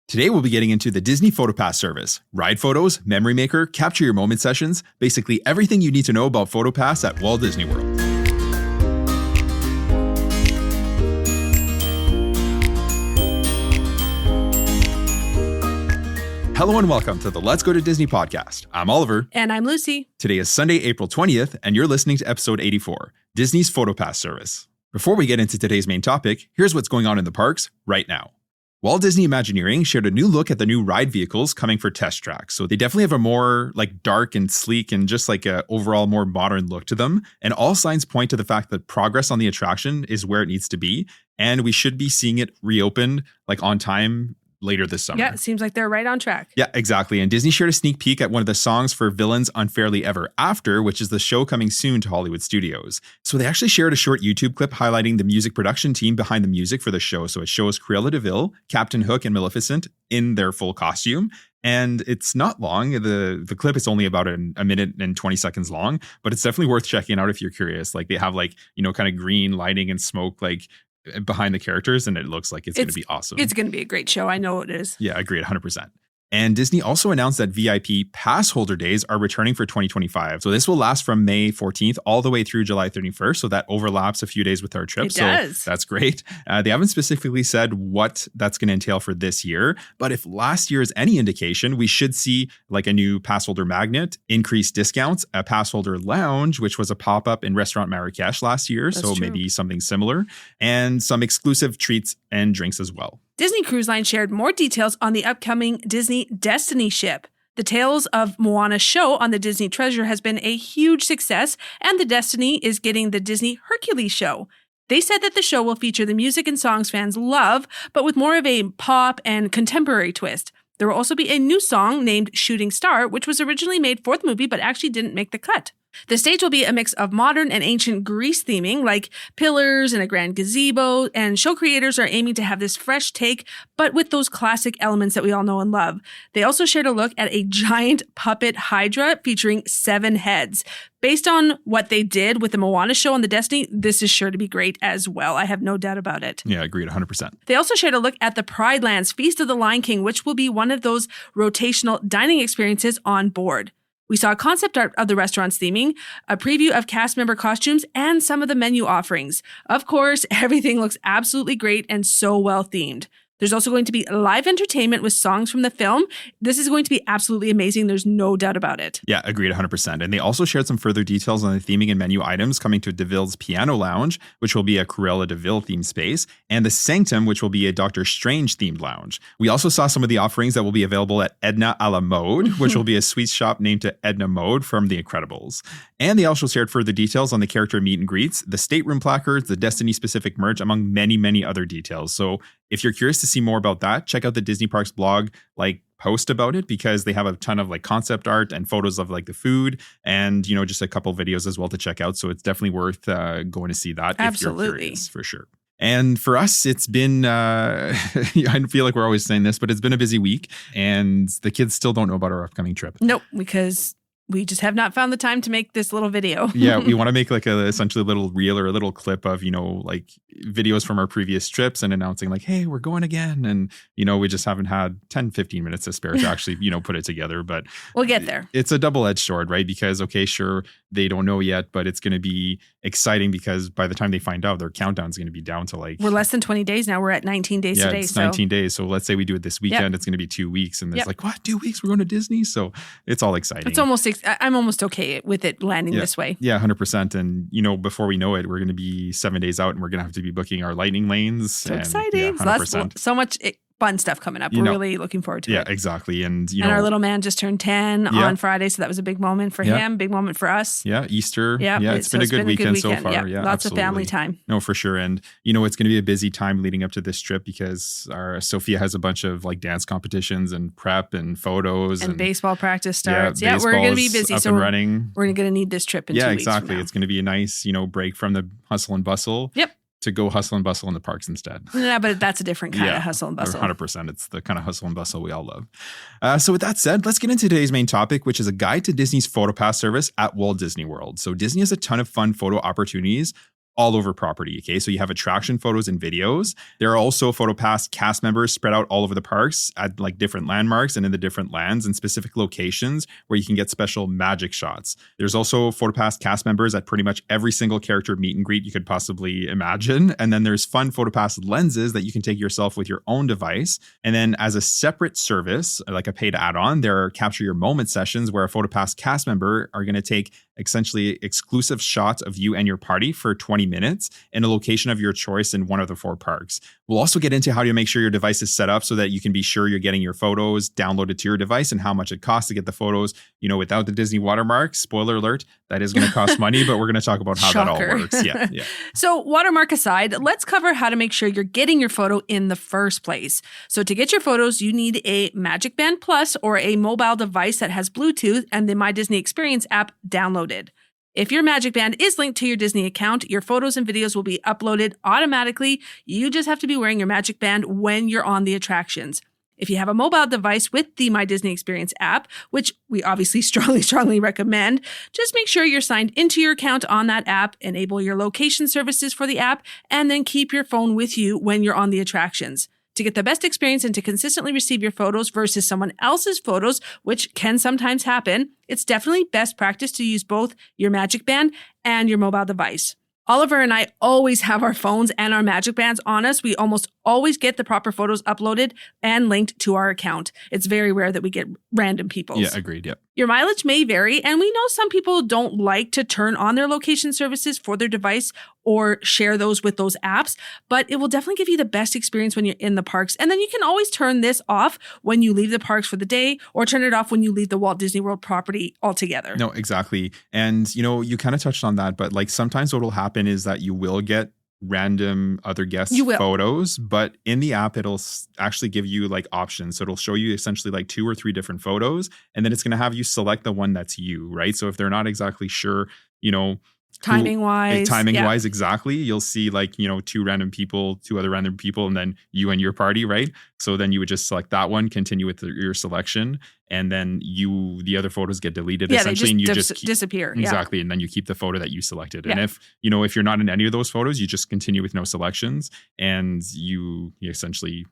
Today, we'll be getting into the Disney PhotoPass service. Ride photos, memory maker, capture your moment sessions, basically everything you need to know about PhotoPass at Walt Disney World. Hello and welcome to the Let's Go to Disney podcast. I'm Oliver. And I'm Lucy. Today is Sunday, April 20th, and you're listening to episode 84, Disney's PhotoPass service. Before we get into today's main topic, here's what's going on in the parks right now. Walt Disney Imagineering shared a new look at the new ride vehicles coming for test tracks. So they definitely have a more dark and sleek and just a overall more modern look to them. And all signs point to the fact that progress on the attraction is where it needs to be. And we should be seeing it reopened on time later this summer. Yeah, it seems like they're right on track. Yeah, exactly. And Disney shared a sneak peek at one of the songs for Villains Unfairly Ever After, which is the show coming soon to Hollywood Studios. So they actually shared a short YouTube clip highlighting the music production team behind the music for the show. So it shows Cruella de Vil, Captain Hook, and Maleficent in their full costume. And it's not long. The clip is only about a minute and 20 seconds long, but it's definitely worth checking out if you're curious. They have kind of green lighting and smoke behind the characters, and it looks like it's going to be awesome. It's going to be a great show. I know it is. Yeah, agreed, 100%. And Disney also announced that VIP pass holder days are returning for 2025. So this will last from May 14th all the way through July 31st. So that overlaps a few days with our trip. It does. So that's great. They haven't specifically said what that's going to entail for this year. But if last year is any indication, we should see a new pass holder magnet, increased discounts, a pass holder lounge, which was a pop-up in Restaurant Marrakesh last year. That's so true. Maybe something similar, and some exclusive treats and drinks as well. Disney Cruise Line shared more details on the upcoming Disney Destiny ship. The Tales of Moana show on the Disney Treasure has been a huge success, and the Destiny is getting the Disney Hercules show. They said that the show will feature the music and songs fans love, but with more of a pop and contemporary twist. There will also be a new song named Shooting Star, which was originally made for the movie but actually didn't make the cut. The stage will be a mix of modern and ancient Greece theming, like pillars and a grand gazebo, and show creators are aiming to have this fresh take, but with those classic elements that we all know and love. They also shared a look at a giant puppet Hydra featuring 7 heads. Based on what they did with the Moana show on the Destiny, this is sure to be great as well. I have no doubt about it. Yeah, agreed, 100%. They also shared a look at the Pride Lands Feast of the Lion King, which will be one of those rotational dining experiences on board. We saw concept art of the restaurant's theming, a preview of cast member costumes, and some of the menu offerings. Of course, everything looks absolutely great and so well themed. There's also going to be live entertainment with songs from the film. This is going to be absolutely amazing. There's no doubt about it. Yeah, agreed 100%. And they also shared some further details on the theming and menu items coming to DeVille's Piano Lounge, which will be a Cruella de Vil themed space, and the Sanctum, which will be a Doctor Strange themed lounge. We also saw some of the offerings that will be available at Edna a la Mode, which will be a sweet shop named to Edna Mode from The Incredibles. And they also shared further details on the character meet and greets, the stateroom placards, the Destiny-specific merch, among many, many other details. So if you're curious to see more about that, check out the Disney Parks blog post about it, because they have a ton of concept art and photos of the food and just a couple videos as well to check out. So it's definitely worth going to see that. Absolutely. If you're curious, for sure. And for us, it's been, I feel like we're always saying this, but it's been a busy week, and the kids still don't know about our upcoming trip. Nope, because we just have not found the time to make this little video. Yeah, we want to make essentially a little reel or a little clip of, videos from our previous trips and announcing hey, we're going again. And, we just haven't had 10, 15 minutes to spare to actually, put it together. But we'll get there. It's a double-edged sword, right? Because, okay, sure, they don't know yet, but it's going to be exciting because by the time they find out, their countdown is going to be down to we're less than 20 days now. We're at 19 days today. It's 19 days. So let's say we do it this weekend, It's going to be 2 weeks. And it's what, 2 weeks? We're going to Disney? So it's all exciting. I'm almost okay with it landing this way. Yeah, 100%. And, before we know it, we're going to be 7 days out and we're going to have to be booking our lightning lanes. So exciting. Yeah, 100%. So much fun stuff coming up. We're really looking forward to it. Yeah, exactly. And, and our little man just turned 10 on Friday. So that was a big moment for him, big moment for us. Yeah, Easter. Yeah, it's been a good weekend so far. Yeah, lots of family time. No, for sure. And, it's going to be a busy time leading up to this trip because our Sophia has a bunch of dance competitions and prep and photos. And baseball practice starts. Yeah, we're going to be busy. Up and running. We're going to need this trip in 2 weeks. Yeah, exactly. It's going to be a nice, break from the hustle and bustle. Yep. To go hustle and bustle in the parks instead. Yeah, but that's a different kind of hustle and bustle. 100%. It's the kind of hustle and bustle we all love. So with that said, let's get into today's main topic, which is a guide to Disney's PhotoPass service at Walt Disney World. So Disney has a ton of fun photo opportunities all over property. Okay, so you have attraction photos and videos. There are also PhotoPass cast members spread out all over the parks at like different landmarks and in the different lands and specific locations where you can get special magic shots. There's also PhotoPass cast members at pretty much every single character meet and greet you could possibly imagine. And then there's fun PhotoPass lenses that you can take yourself with your own device. And then as a separate service, like a paid add-on, there are Capture Your Moment sessions where a PhotoPass cast member are going to take essentially exclusive shots of you and your party for 20 minutes in a location of your choice in one of the 4 parks. We'll also get into how to make sure your device is set up so that you can be sure you're getting your photos downloaded to your device and how much it costs to get the photos, without the Disney watermark. Spoiler alert, that is going to cost money, but we're going to talk about how that all works. Yeah. So watermark aside, let's cover how to make sure you're getting your photo in the first place. So to get your photos, you need a Magic Band Plus or a mobile device that has Bluetooth and the My Disney Experience app downloaded. If your Magic Band is linked to your Disney account, your photos and videos will be uploaded automatically. You just have to be wearing your Magic Band when you're on the attractions. If you have a mobile device with the My Disney Experience app, which we obviously strongly recommend, just make sure you're signed into your account on that app, enable your location services for the app, and then keep your phone with you when you're on the attractions. To get the best experience and to consistently receive your photos versus someone else's photos, which can sometimes happen, it's definitely best practice to use both your Magic Band and your mobile device. Oliver and I always have our phones and our Magic Bands on us. We almost always get the proper photos uploaded and linked to our account. It's very rare that we get random people's. Yeah, agreed. Yep. Your mileage may vary, and we know some people don't like to turn on their location services for their device or share those with those apps, but it will definitely give you the best experience when you're in the parks. And then you can always turn this off when you leave the parks for the day or turn it off when you leave the Walt Disney World property altogether. No, exactly. And, you kind of touched on that, but like sometimes what will happen is that you will get random other guests' photos, but in the app, it'll actually give you like options. So it'll show you essentially like 2 or 3 different photos, and then it's going to have you select the one that's you, right? So if they're not exactly sure, timing wise, exactly. You'll see like, 2 other random people, and then you and your party, right? So then you would just select that one, continue with your selection, and then the other photos get deleted essentially, and you just disappear. Exactly. And then you keep the photo that you selected. Yeah. And if you're not in any of those photos, you just continue with no selections, and you essentially,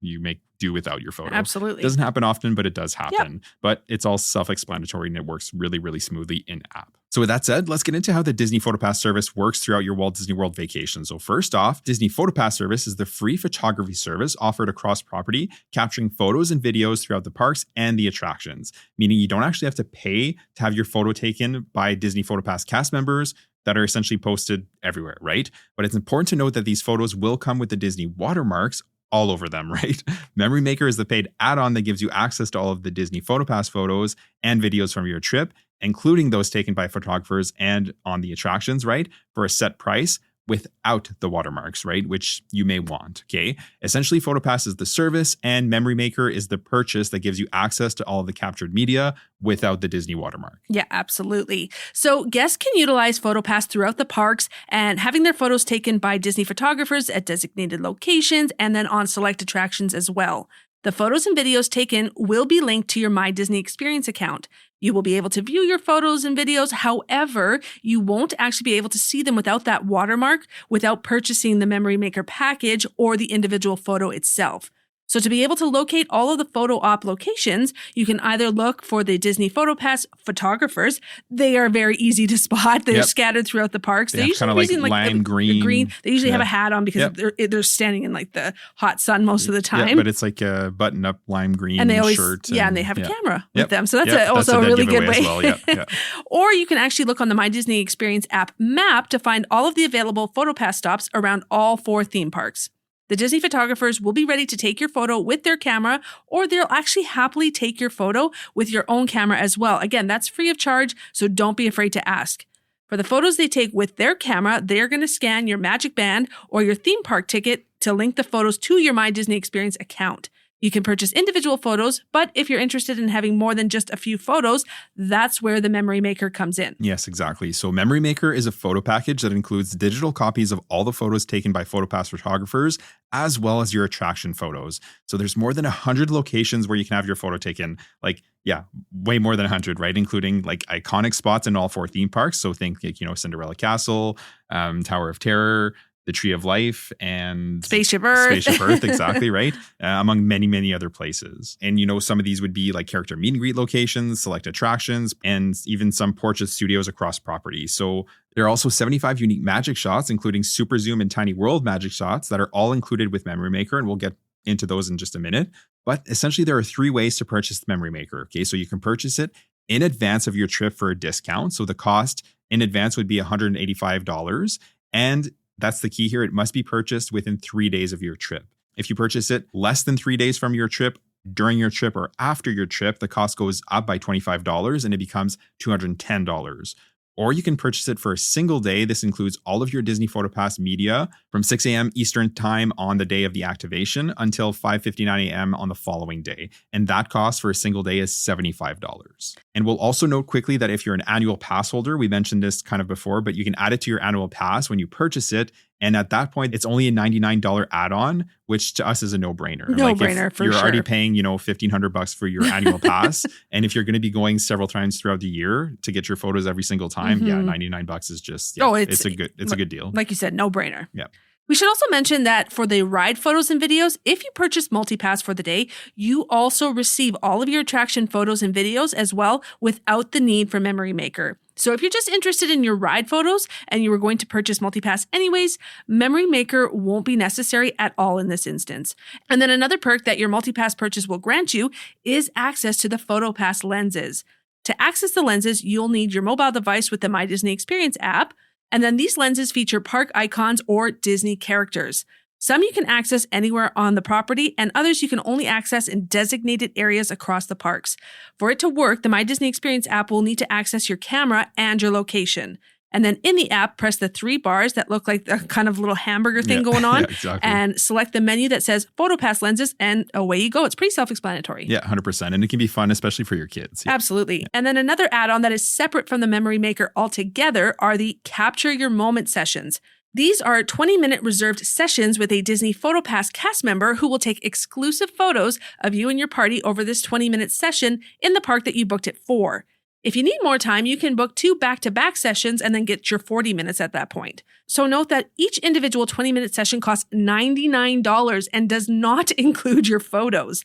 you make do without your photo. Absolutely. It doesn't happen often, but it does happen. But it's all self-explanatory and it works really, really smoothly in app. So with that said, let's get into how the Disney PhotoPass service works throughout your Walt Disney World vacation. So first off, Disney PhotoPass service is the free photography service offered across property, capturing photos and videos throughout the parks and the attractions, meaning you don't actually have to pay to have your photo taken by Disney PhotoPass cast members that are essentially posted everywhere, right? But it's important to note that these photos will come with the Disney watermarks all over them, right? Memory Maker is the paid add-on that gives you access to all of the Disney PhotoPass photos and videos from your trip, including those taken by photographers and on the attractions, right? For a set price without the watermarks, right? Which you may want, okay? Essentially, PhotoPass is the service and Memory Maker is the purchase that gives you access to all of the captured media without the Disney watermark. Yeah, absolutely. So guests can utilize PhotoPass throughout the parks and having their photos taken by Disney photographers at designated locations and then on select attractions as well. The photos and videos taken will be linked to your My Disney Experience account. You will be able to view your photos and videos. However, you won't actually be able to see them without that watermark, without purchasing the Memory Maker package or the individual photo itself. So to be able to locate all of the photo op locations, you can either look for the Disney PhotoPass photographers. They are very easy to spot. They're scattered throughout the parks. They're usually using like lime green. They usually have a hat on because they're standing in like the hot sun most of the time. Yeah, but it's like a button-up lime green and they always, shirt. And they have a camera with them. So that's also a really good way. As well. Or you can actually look on the My Disney Experience app map to find all of the available PhotoPass stops around all 4 theme parks. The Disney photographers will be ready to take your photo with their camera, or they'll actually happily take your photo with your own camera as well. Again, that's free of charge, so don't be afraid to ask. For the photos they take with their camera, they're going to scan your Magic Band or your theme park ticket to link the photos to your My Disney Experience account. You can purchase individual photos, but if you're interested in having more than just a few photos, that's where the Memory Maker comes in. Yes, exactly. So Memory Maker is a photo package that includes digital copies of all the photos taken by PhotoPass photographers, as well as your attraction photos. So there's more than 100 locations where you can have your photo taken. Like, yeah, way more than 100, right? Including like iconic spots in all 4 theme parks. So think like, Cinderella Castle, Tower of Terror, the Tree of Life, and Spaceship Earth. Exactly, right? Among many, many other places. And, some of these would be like character meet and greet locations, select attractions, and even some portrait studios across property. So there are also 75 unique magic shots, including Super Zoom and Tiny World magic shots that are all included with Memory Maker. And we'll get into those in just a minute. But essentially, there are 3 ways to purchase the Memory Maker. Okay, so you can purchase it in advance of your trip for a discount. So the cost in advance would be $185. And that's the key here. It must be purchased within 3 days of your trip. If you purchase it less than 3 days from your trip, during your trip, or after your trip, the cost goes up by $25 and it becomes $210. Or you can purchase it for a single day. This includes all of your Disney PhotoPass media from 6 a.m. Eastern time on the day of the activation until 5:59 a.m. on the following day. And that cost for a single day is $75. And we'll also note quickly that if you're an annual pass holder, we mentioned this kind of before, but you can add it to your annual pass when you purchase it. And at that point, it's only a $99 add-on, which to us is a no-brainer. No-brainer, for sure. You're already paying, $1,500 for your annual pass. And if you're going to be going several times throughout the year to get your photos every single time, $99 is just, it's a good deal. Like you said, no-brainer. Yeah. We should also mention that for the ride photos and videos, if you purchase MultiPass for the day, you also receive all of your attraction photos and videos as well without the need for Memory Maker. So if you're just interested in your ride photos and you were going to purchase MultiPass anyways, Memory Maker won't be necessary at all in this instance. And then another perk that your MultiPass purchase will grant you is access to the PhotoPass lenses. To access the lenses, you'll need your mobile device with the My Disney Experience app. And then these lenses feature park icons or Disney characters. Some you can access anywhere on the property, and others you can only access in designated areas across the parks. For it to work, the My Disney Experience app will need to access your camera and your location. And then in the app, press the 3 bars that look like a kind of little hamburger thing going on, exactly. And select the menu that says PhotoPass lenses, and away you go. It's pretty self-explanatory. Yeah, 100%. And it can be fun, especially for your kids. Yeah. Absolutely. And then another add-on that is separate from the Memory Maker altogether are the Capture Your Moment sessions. These are 20-minute reserved sessions with a Disney PhotoPass cast member who will take exclusive photos of you and your party over this 20-minute session in the park that you booked it for. If you need more time, you can book 2 back-to-back sessions and then get your 40 minutes at that point. So note that each individual 20-minute session costs $99 and does not include your photos.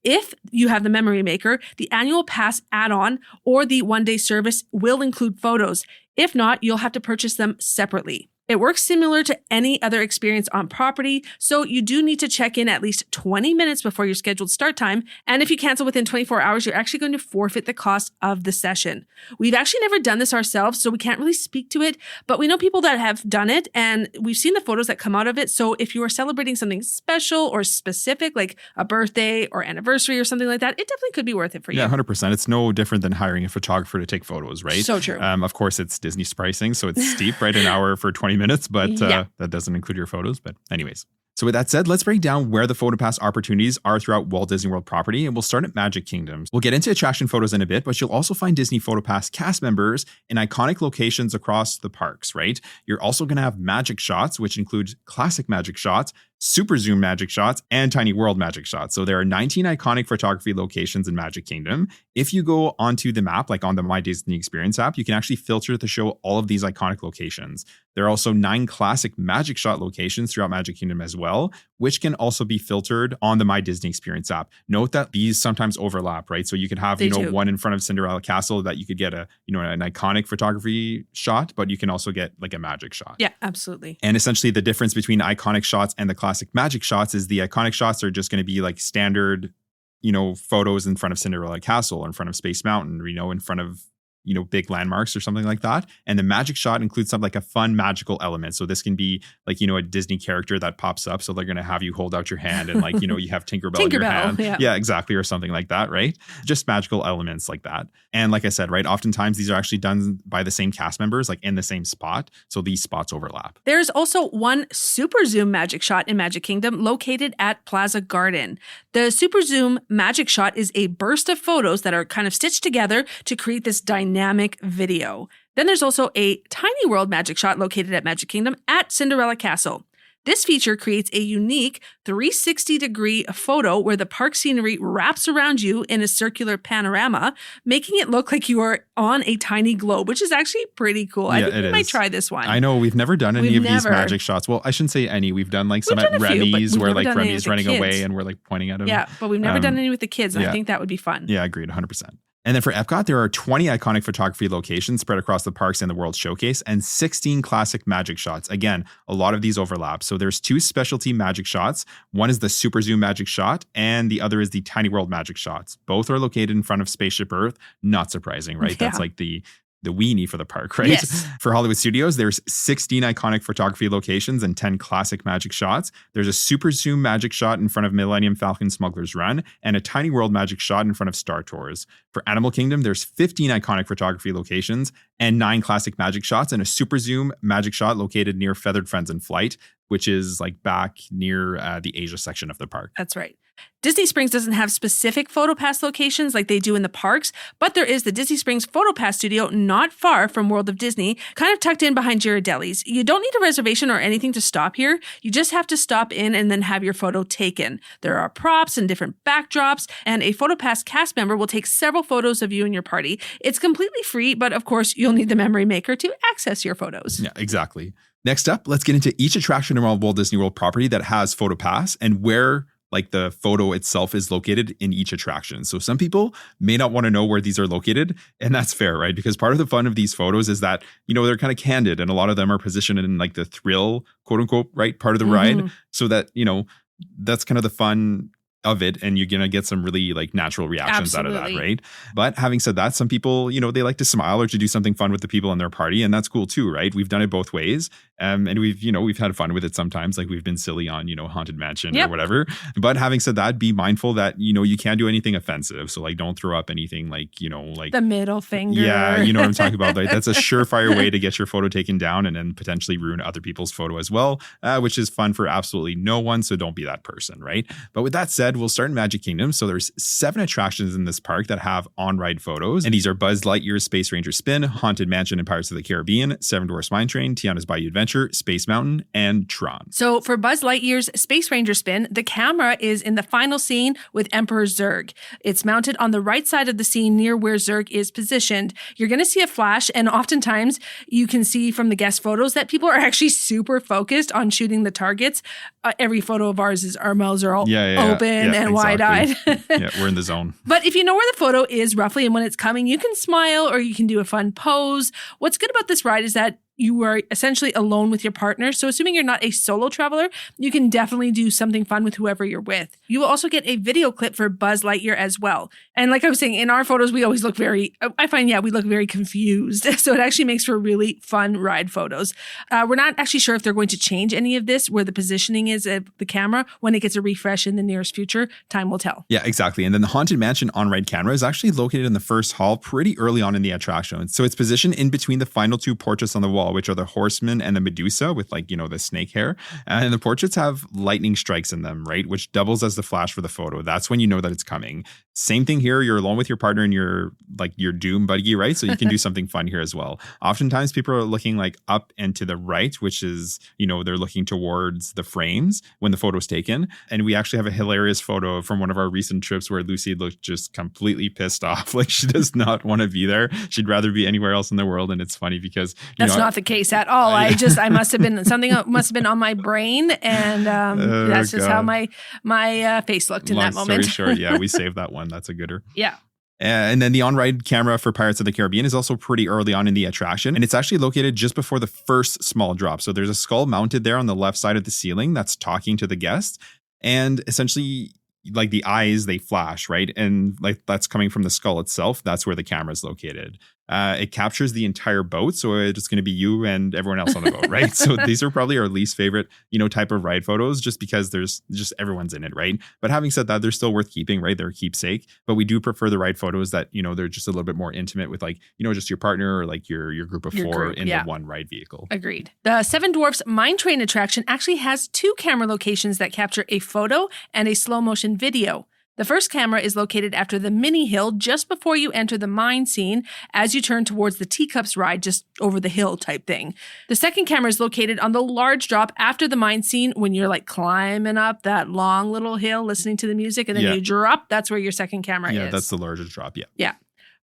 If you have the Memory Maker, the annual pass add-on or the one-day service will include photos. If not, you'll have to purchase them separately. It works similar to any other experience on property, so you do need to check in at least 20 minutes before your scheduled start time, and if you cancel within 24 hours, you're actually going to forfeit the cost of the session. We've actually never done this ourselves, so we can't really speak to it, but we know people that have done it, and we've seen the photos that come out of it, so if you are celebrating something special or specific, like a birthday or anniversary or something like that, it definitely could be worth it for you. Yeah, 100%. It's no different than hiring a photographer to take photos, right? So true. Of course, it's Disney's pricing, so it's steep, right? An hour for 20 minutes, but that doesn't include your photos. But anyways. So with that said, let's break down where the PhotoPass opportunities are throughout Walt Disney World property, and we'll start at Magic Kingdoms. We'll get into attraction photos in a bit, but you'll also find Disney PhotoPass cast members in iconic locations across the parks, right? You're also going to have magic shots, which include classic magic shots, Super Zoom magic shots, and Tiny World magic shots. So there are 19 iconic photography locations in Magic Kingdom. If you go onto the map, like on the My Disney Experience app, you can actually filter to show all of these iconic locations. There are also 9 classic magic shot locations throughout Magic Kingdom as well, which can also be filtered on the My Disney Experience app. Note that these sometimes overlap, right? So you could have, one in front of Cinderella Castle that you could get an iconic photography shot, but you can also get like a magic shot. Yeah, absolutely. And essentially the difference between iconic shots and the classic magic shots is the iconic shots are just going to be like standard, photos in front of Cinderella Castle or in front of Space Mountain, in front of, big landmarks or something like that. And the magic shot includes something like a fun magical element. So this can be like, a Disney character that pops up. So they're going to have you hold out your hand and like, you have Tinkerbell in your hand. Yeah, exactly. Or something like that, right? Just magical elements like that. And like I said, right, oftentimes these are actually done by the same cast members, like in the same spot. So these spots overlap. There's also one super zoom magic shot in Magic Kingdom located at Plaza Garden. The super zoom magic shot is a burst of photos that are kind of stitched together to create this dynamic video. Then there's also a Tiny World magic shot located at Magic Kingdom at Cinderella Castle. This feature creates a unique 360-degree photo where the park scenery wraps around you in a circular panorama, making it look like you are on a tiny globe, which is actually pretty cool. I think we might try this one. I know. We've never done any of these magic shots. Well, I shouldn't say any. We've done like some at Remy's where like Remy's running away and we're like pointing at him. Yeah, but we've never done any with the kids, and I think that would be fun. Yeah, agreed, 100%. And then for Epcot, there are 20 iconic photography locations spread across the parks and the World Showcase and 16 classic magic shots. Again, a lot of these overlap. So there's 2 specialty magic shots. One is the Super Zoom magic shot and the other is the Tiny World magic shots. Both are located in front of Spaceship Earth. Not surprising, right? Yeah. That's like the weenie for the park, right? Yes. For Hollywood Studios, there's 16 iconic photography locations and 10 classic magic shots. There's a super zoom magic shot in front of Millennium Falcon Smuggler's Run and a Tiny World magic shot in front of Star Tours. For Animal Kingdom, there's 15 iconic photography locations and 9 classic magic shots and a super zoom magic shot located near Feathered Friends in Flight, which is like back near the Asia section of the park. That's right. Disney Springs doesn't have specific PhotoPass locations like they do in the parks, but there is the Disney Springs PhotoPass studio not far from World of Disney, kind of tucked in behind Ghirardelli's. You don't need a reservation or anything to stop here. You just have to stop in and then have your photo taken. There are props and different backdrops, and a PhotoPass cast member will take several photos of you and your party. It's completely free, but of course, you'll need the memory maker to access your photos. Yeah, exactly. Next up, let's get into each attraction around Walt Disney World property that has PhotoPass and where like the photo itself is located in each attraction. So some people may not want to know where these are located, and that's fair, right? Because part of the fun of these photos is that, they're kind of candid and a lot of them are positioned in like the thrill, quote unquote, right, part of the ride. So that, that's kind of the fun of it, and you're gonna get some really like natural reactions out of that, right? But having said that, some people, they like to smile or to do something fun with the people in their party, and that's cool too, right? We've done it both ways, and we've had fun with it sometimes. Like we've been silly on Haunted Mansion or whatever. But having said that, be mindful that you can't do anything offensive. So like don't throw up anything like like the middle finger. Yeah, you know what I'm talking about. Right? That's a surefire way to get your photo taken down and then potentially ruin other people's photo as well, which is fun for absolutely no one. So don't be that person, right? But with that said, we'll start in Magic Kingdom. So there's 7 attractions in this park that have on-ride photos. And these are Buzz Lightyear's Space Ranger Spin, Haunted Mansion and Pirates of the Caribbean, Seven Dwarfs Mine Train, Tiana's Bayou Adventure, Space Mountain, and Tron. So for Buzz Lightyear's Space Ranger Spin, the camera is in the final scene with Emperor Zurg. It's mounted on the right side of the scene near where Zurg is positioned. You're going to see a flash, and oftentimes you can see from the guest photos that people are actually super focused on shooting the targets. Every photo of ours, our mouths are all open and wide-eyed. Yeah, we're in the zone. But if you know where the photo is roughly and when it's coming, you can smile or you can do a fun pose. What's good about this ride is that you are essentially alone with your partner. So assuming you're not a solo traveler, you can definitely do something fun with whoever you're with. You will also get a video clip for Buzz Lightyear as well. And like I was saying, in our photos, we always look we look very confused. So it actually makes for really fun ride photos. We're not actually sure if they're going to change any of this, where the positioning is of the camera when it gets a refresh in the nearest future. Time will tell. Yeah, exactly. And then the Haunted Mansion on-ride camera is actually located in the first hall pretty early on in the attraction. So it's positioned in between the final 2 portraits on the wall, which are the Horseman and the Medusa with like, the snake hair. And the portraits have lightning strikes in them, right? Which doubles as the flash for the photo. That's when you know that it's coming. Same thing here. You're alone with your partner and you're like your doom buggy, right? So you can do something fun here as well. Oftentimes people are looking like up and to the right, which is, they're looking towards the frames when the photo's taken. And we actually have a hilarious photo from one of our recent trips where Lucy looked just completely pissed off. Like she does not want to be there. She'd rather be anywhere else in the world. And it's funny because that's not the case at all. I must have been something must have been on my brain, and that's just how my face looked in that moment. Story short, yeah, we saved that one. That's a gooder. Yeah. And then the on-ride camera for Pirates of the Caribbean is also pretty early on in the attraction. And it's actually located just before the first small drop. So there's a skull mounted there on the left side of the ceiling that's talking to the guests. And essentially, like the eyes, they flash, right? And like that's coming from the skull itself. That's where the camera is located. It captures the entire boat. So it's going to be you and everyone else on the boat, right? So these are probably our least favorite, type of ride photos just because there's just everyone's in it, right? But having said that, they're still worth keeping, right? They're a keepsake. But we do prefer the ride photos that, they're just a little bit more intimate with just your partner or like your group of four in the one ride vehicle. Agreed. The Seven Dwarfs Mine Train attraction actually has 2 camera locations that capture a photo and a slow motion video. The first camera is located after the mini hill just before you enter the mine scene as you turn towards the Teacups ride just over the hill type thing. The second camera is located on the large drop after the mine scene when you're like climbing up that long little hill listening to the music and then you drop. That's where your second camera is. Yeah, that's the largest drop. Yeah.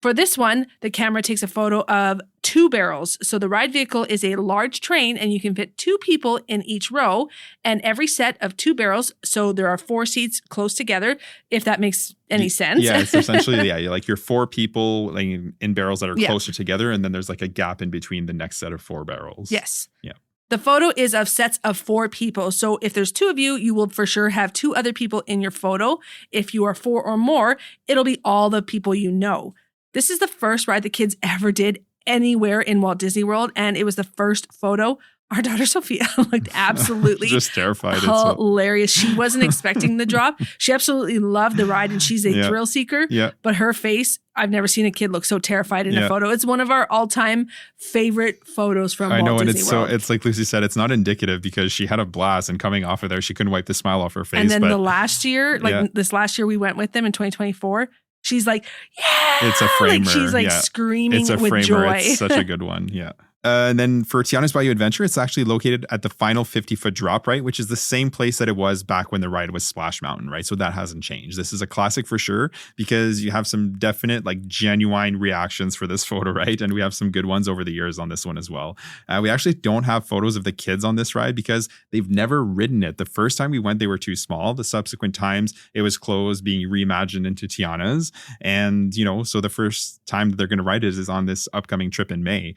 For this one, the camera takes a photo of 2 barrels. So the ride vehicle is a large train and you can fit 2 people in each row and every set of 2 barrels. So there are 4 seats close together, if that makes any sense. Yeah, it's essentially, you're 4 people in barrels that are closer together. And then there's like a gap in between the next set of 4 barrels. Yes. Yeah. The photo is of sets of 4 people. So if there's 2 of you, you will for sure have 2 other people in your photo. If you are 4 or more, it'll be all the people you know. This is the first ride the kids ever did anywhere in Walt Disney World, and it was the first photo. Our daughter Sophia looked absolutely just terrified. Hilarious. She wasn't expecting the drop. She absolutely loved the ride, and she's a thrill seeker. Yeah. But her face, I've never seen a kid look so terrified in a photo. It's one of our all-time favorite photos from Walt Disney World. It's like Lucy said, it's not indicative because she had a blast, and coming off of there, she couldn't wipe the smile off her face. And then this last year we went with them in 2024. She's like, yeah, it's a framer. Like she's screaming it's a with framer. joy. It's such a good one. Yeah. And then for Tiana's Bayou Adventure, it's actually located at the final 50-foot drop, right? Which is the same place that it was back when the ride was Splash Mountain, right? So that hasn't changed. This is a classic for sure because you have some definite, genuine reactions for this photo, right? And we have some good ones over the years on this one as well. We actually don't have photos of the kids on this ride because they've never ridden it. The first time we went, they were too small. The subsequent times, it was closed, being reimagined into Tiana's. And, so the first time that they're going to ride it is on this upcoming trip in May.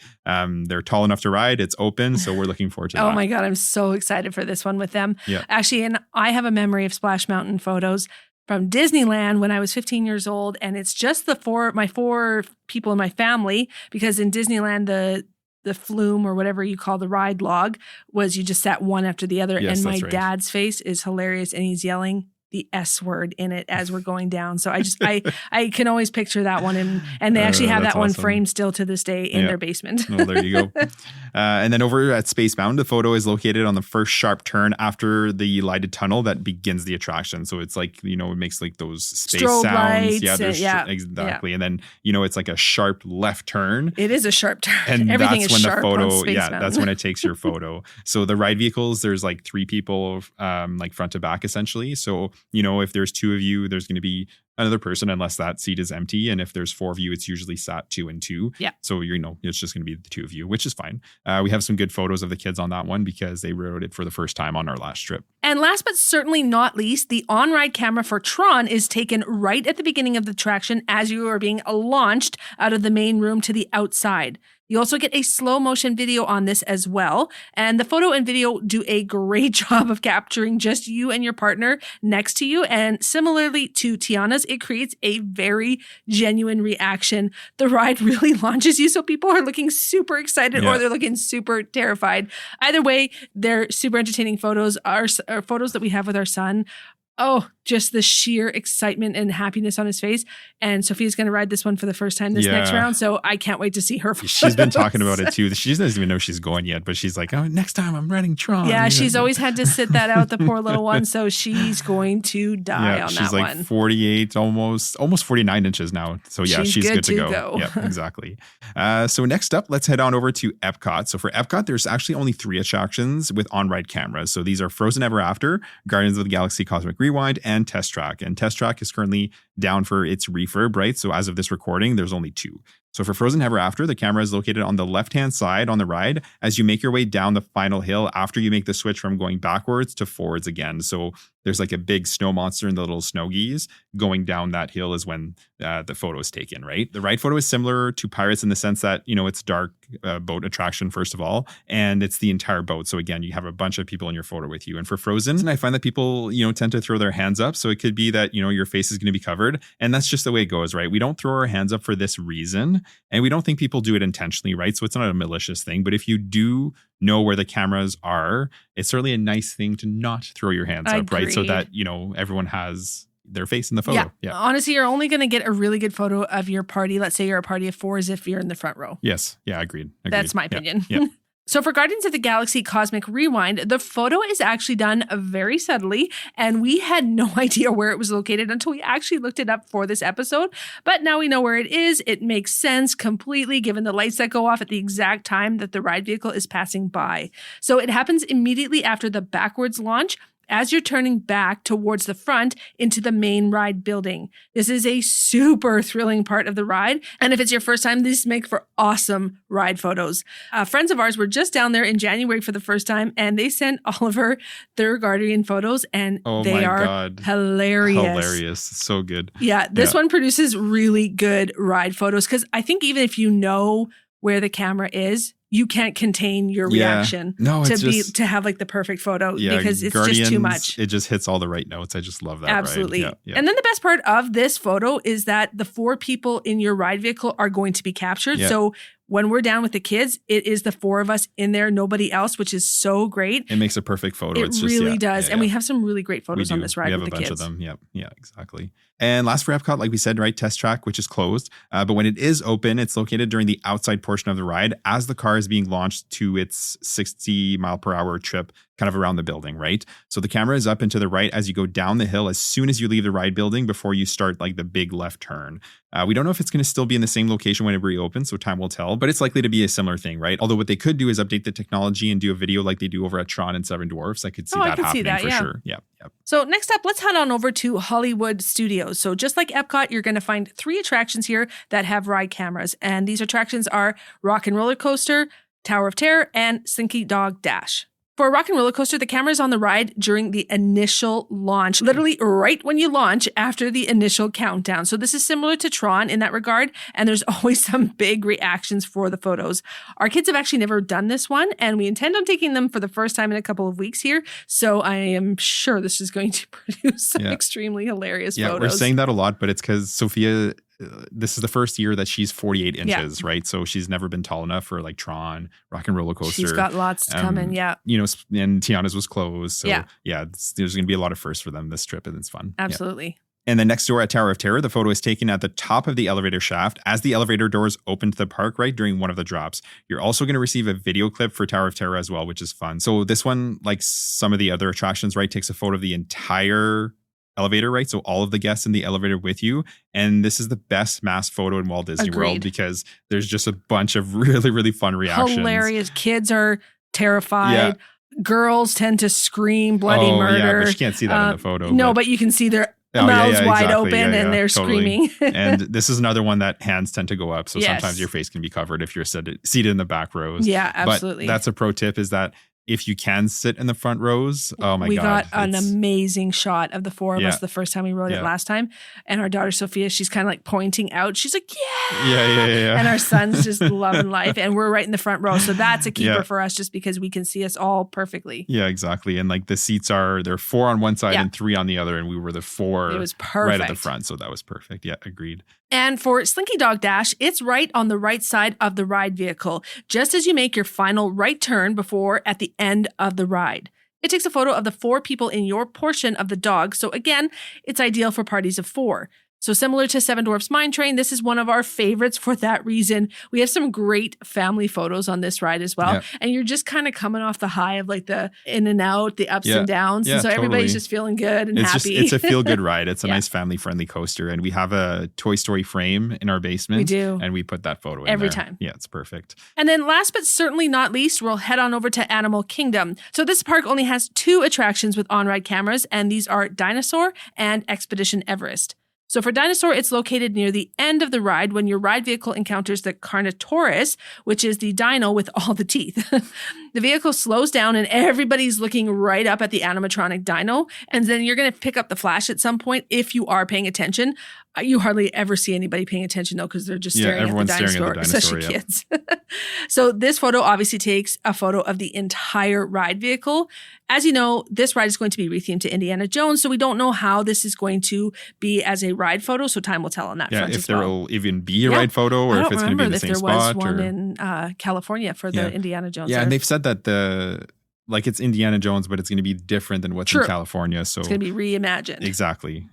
They're tall enough to ride. It's open. So we're looking forward to that. Oh my God. I'm so excited for this one with them. Yeah. Actually, and I have a memory of Splash Mountain photos from Disneyland when I was 15 years old. And it's just my 4 people in my family, because in Disneyland, the flume or whatever you call the ride log was you just sat one after the other. Yes, and my that's right. dad's face is hilarious. And he's yelling the S word in it as we're going down. So I can always picture that one. And they actually have that one awesome. Framed still to this day in their basement. Well, there you go. And then over at Space Mountain, the photo is located on the first sharp turn after the lighted tunnel that begins the attraction. So it's it makes those space strobe sounds. Lights, Exactly. Yeah. And then, it's like a sharp left turn. It is a sharp turn. And everything that's is when sharp the photo, on Space Mountain. that's when it takes your photo. So the ride vehicles, there's 3 people, front to back essentially. So, if there's 2 of you, there's going to be another person unless that seat is empty. And if there's 4 of you, it's usually sat 2 and 2. Yeah. So, it's just going to be the 2 of you, which is fine. We have some good photos of the kids on that one because they rode it for the first time on our last trip. And last but certainly not least, the on-ride camera for Tron is taken right at the beginning of the attraction as you are being launched out of the main room to the outside. You also get a slow motion video on this as well. And the photo and video do a great job of capturing just you and your partner next to you. And similarly to Tiana's, it creates a very genuine reaction. The ride really launches you. So people are looking super excited or they're looking super terrified. Either way, they're super entertaining photos. Our photos that we have with our son, just the sheer excitement and happiness on his face. And Sophia's going to ride this one for the first time this next round. So I can't wait to see her. She's been talking about it too. She doesn't even know she's going yet, but she's like, next time I'm riding Tron. Yeah, she's always had to sit that out, the poor little one. So she's going to die on that one. She's 48, almost 49 inches now. So she's good to go. Yeah, exactly. So next up, let's head on over to Epcot. So for Epcot, there's actually only 3 attractions with on-ride cameras. So these are Frozen Ever After, Guardians of the Galaxy Cosmic Rewind, and Test Track. And Test Track is currently down for its refurb, right? So as of this recording, there's only 2. So for Frozen Ever After, the camera is located on the left-hand side on the ride as you make your way down the final hill after you make the switch from going backwards to forwards again. So there's a big snow monster and the little snow geese going down that hill is when the photo is taken, right? The ride photo is similar to Pirates in the sense that, it's dark boat attraction, first of all, and it's the entire boat. So again, you have a bunch of people in your photo with you. And for Frozen, I find that people, tend to throw their hands up. So it could be that, your face is going to be covered. And that's just the way it goes, right? We don't throw our hands up for this reason. on. And we don't think people do it intentionally, right? So it's not a malicious thing. But if you do know where the cameras are, it's certainly a nice thing to not throw your hands up, right? So that, everyone has their face in the photo. Yeah. Honestly, you're only going to get a really good photo of your party. Let's say you're a party of 4 as if you're in the front row. Yes. Yeah, agreed. That's my opinion. Yeah. So for Guardians of the Galaxy Cosmic Rewind, the photo is actually done very subtly, and we had no idea where it was located until we actually looked it up for this episode. But now we know where it is. It makes sense completely given the lights that go off at the exact time that the ride vehicle is passing by. So it happens immediately after the backwards launch, as you're turning back towards the front into the main ride building. This is a super thrilling part of the ride. And if it's your first time, these make for awesome ride photos. Friends of ours were just down there in January for the first time, and they sent Oliver their Guardian photos, and they are hilarious. Hilarious. So good. Yeah, this one produces really good ride photos because I think even if you know where the camera is, you can't contain your reaction to have like the perfect photo because it's Guardians, just too much. It just hits all the right notes. I just love that. Absolutely. Ride. Yeah. And then the best part of this photo is that the 4 people in your ride vehicle are going to be captured. Yeah. So when we're down with the kids, it is the 4 of us in there, nobody else, which is so great. It makes a perfect photo. It really does. And we have some really great photos on this ride with the kids. We have a bunch of them. Yeah, exactly. And last for Epcot, like we said, right, Test Track, which is closed. But when it is open, it's located during the outside portion of the ride as the car is being launched to its 60 mile per hour trip kind of around the building, right? So the camera is up and to the right as you go down the hill as soon as you leave the ride building before you start like the big left turn. We don't know if it's going to still be in the same location when it reopens, so time will tell, but it's likely to be a similar thing, right? Although what they could do is update the technology and do a video like they do over at Tron and Seven Dwarfs. I could see that happening for sure. Yeah. So next up, let's head on over to Hollywood Studios. So just like Epcot, you're going to find 3 attractions here that have ride cameras. And these attractions are Rock and Roller Coaster, Tower of Terror, and Slinky Dog Dash. For Rock and Roller Coaster, the camera is on the ride during the initial launch, literally right when you launch after the initial countdown. So this is similar to Tron in that regard, and there's always some big reactions for the photos. Our kids have actually never done this one, and we intend on taking them for the first time in a couple of weeks here. So I am sure this is going to produce some extremely hilarious photos. Yeah, we're saying that a lot, but it's because Sophia, this is the first year that she's 48 inches, right? So she's never been tall enough for like Tron, Rock and Roller Coaster. She's got lots coming, and Tiana's was closed. So there's going to be a lot of firsts for them this trip, and it's fun. Absolutely. Yeah. And then next door at Tower of Terror, the photo is taken at the top of the elevator shaft as the elevator doors open to the park right during one of the drops. You're also going to receive a video clip for Tower of Terror as well, which is fun. So this one, like some of the other attractions, right, takes a photo of the entire elevator, right? So all of the guests in the elevator with you. And this is the best mass photo in Walt Disney World because there's just a bunch of really, really fun reactions. Hilarious. Kids are terrified. Yeah. Girls tend to scream bloody murder. Yeah, but you can't see that in the photo. No, but you can see their mouths wide open and they're screaming. And this is another one that hands tend to go up. So sometimes your face can be covered if you're seated in the back rows. Yeah, absolutely. But that's a pro tip is that if you can sit in the front rows, oh my God. We got an amazing shot of the 4 of us the first time we rode it last time. And our daughter Sophia, she's kind of like pointing out. She's like, yeah. And our son's just loving life. And we're right in the front row. So that's a keeper for us just because we can see us all perfectly. Yeah, exactly. And like the seats they're 4 on one side and 3 on the other. And we were the 4 it was perfect. Right at the front. So that was perfect. Yeah, agreed. And for Slinky Dog Dash, it's right on the right side of the ride vehicle, just as you make your final right turn before at the end of the ride. It takes a photo of the 4 people in your portion of the dog. So again, it's ideal for parties of 4. So similar to Seven Dwarfs Mine Train, this is one of our favorites for that reason. We have some great family photos on this ride as well. Yeah. And you're just kind of coming off the high of like the in and out, the ups and downs. And so everybody's just feeling good and happy. It's a feel-good ride. It's a nice family-friendly coaster. And we have a Toy Story frame in our basement. We do. And we put that photo in every there. time. Yeah, it's perfect. And then last but certainly not least, we'll head on over to Animal Kingdom. So this park only has 2 attractions with on-ride cameras, and these are Dinosaur and Expedition Everest. So for Dinosaur, it's located near the end of the ride when your ride vehicle encounters the Carnotaurus, which is the dino with all the teeth. The vehicle slows down and everybody's looking right up at the animatronic dino. And then you're going to pick up the flash at some point if you are paying attention. You hardly ever see anybody paying attention though, because they're just staring at the dinosaur, especially kids. So this photo obviously takes a photo of the entire ride vehicle. As you know, this ride is going to be rethemed to Indiana Jones, so we don't know how this is going to be as a ride photo. So time will tell on that front if there will even be a ride photo, or if it's going to be in the same spot. I don't remember if there was one in California for the Indiana Jones. Yeah, and they've said that it's Indiana Jones, but it's going to be different than what's in California. So it's going to be reimagined. Exactly.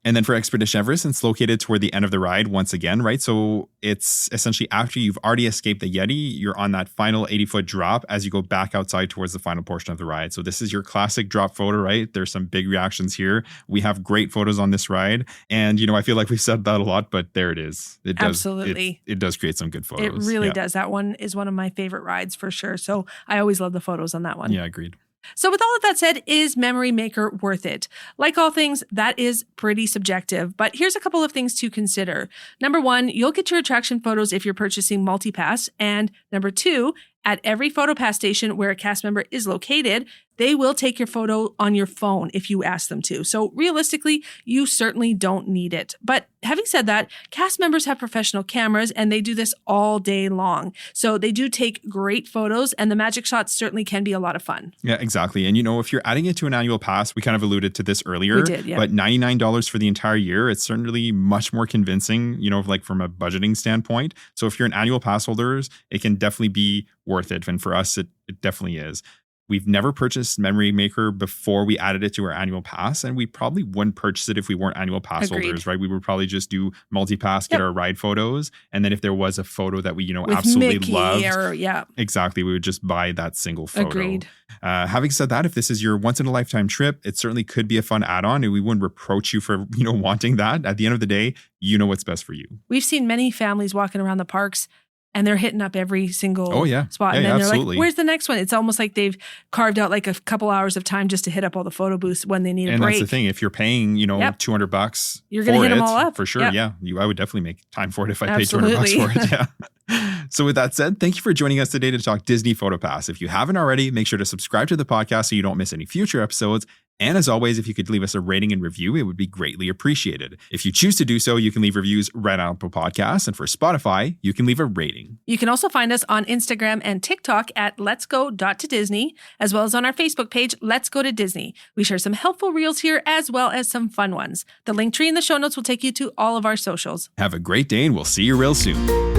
And then for Expedition Everest, it's located toward the end of the ride once again, right? So it's essentially after you've already escaped the Yeti, you're on that final 80-foot drop as you go back outside towards the final portion of the ride. So this is your classic drop photo, right? There's some big reactions here. We have great photos on this ride. And, I feel like we've said that a lot, but there it is. It does, absolutely. It does create some good photos. It really does. That one is one of my favorite rides for sure. So I always love the photos on that one. Yeah, agreed. So with all of that said, is Memory Maker worth it? Like all things, that is pretty subjective, but here's a couple of things to consider. Number one, you'll get your attraction photos if you're purchasing MultiPass. And number two, at every PhotoPass station where a cast member is located, they will take your photo on your phone if you ask them to. So realistically, you certainly don't need it. But having said that, cast members have professional cameras and they do this all day long. So they do take great photos and the magic shots certainly can be a lot of fun. Yeah, exactly. And if you're adding it to an annual pass, we kind of alluded to this earlier. We did, yeah. But $99 for the entire year, it's certainly much more convincing, like from a budgeting standpoint. So if you're an annual pass holders, it can definitely be worth it. And for us, it definitely is. We've never purchased Memory Maker before we added it to our annual pass, and we probably wouldn't purchase it if we weren't annual pass holders, right? We would probably just do multi-pass, get our ride photos, and then if there was a photo that we, with absolutely Mickey loved, exactly, we would just buy that single photo. Agreed. Having said that, if this is your once-in-a-lifetime trip, it certainly could be a fun add-on, and we wouldn't reproach you for, wanting that. At the end of the day, you know what's best for you. We've seen many families walking around the parks and they're hitting up every single spot. And then they're like, where's the next one? It's almost like they've carved out like a couple hours of time just to hit up all the photo booths when they need a break. And that's the thing. If you're paying, $200 you're going to hit them all up. For sure. Yeah. I would definitely make time for it if I paid $200 for it. Yeah. So with that said, thank you for joining us today to talk Disney PhotoPass. If you haven't already, make sure to subscribe to the podcast so you don't miss any future episodes. And as always, if you could leave us a rating and review, it would be greatly appreciated. If you choose to do so, you can leave reviews right on Apple Podcasts. And for Spotify, you can leave a rating. You can also find us on Instagram and TikTok at Let's Go.to-Disney, as well as on our Facebook page, Let's Go to Disney. We share some helpful reels here as well as some fun ones. The link tree in the show notes will take you to all of our socials. Have a great day and we'll see you real soon.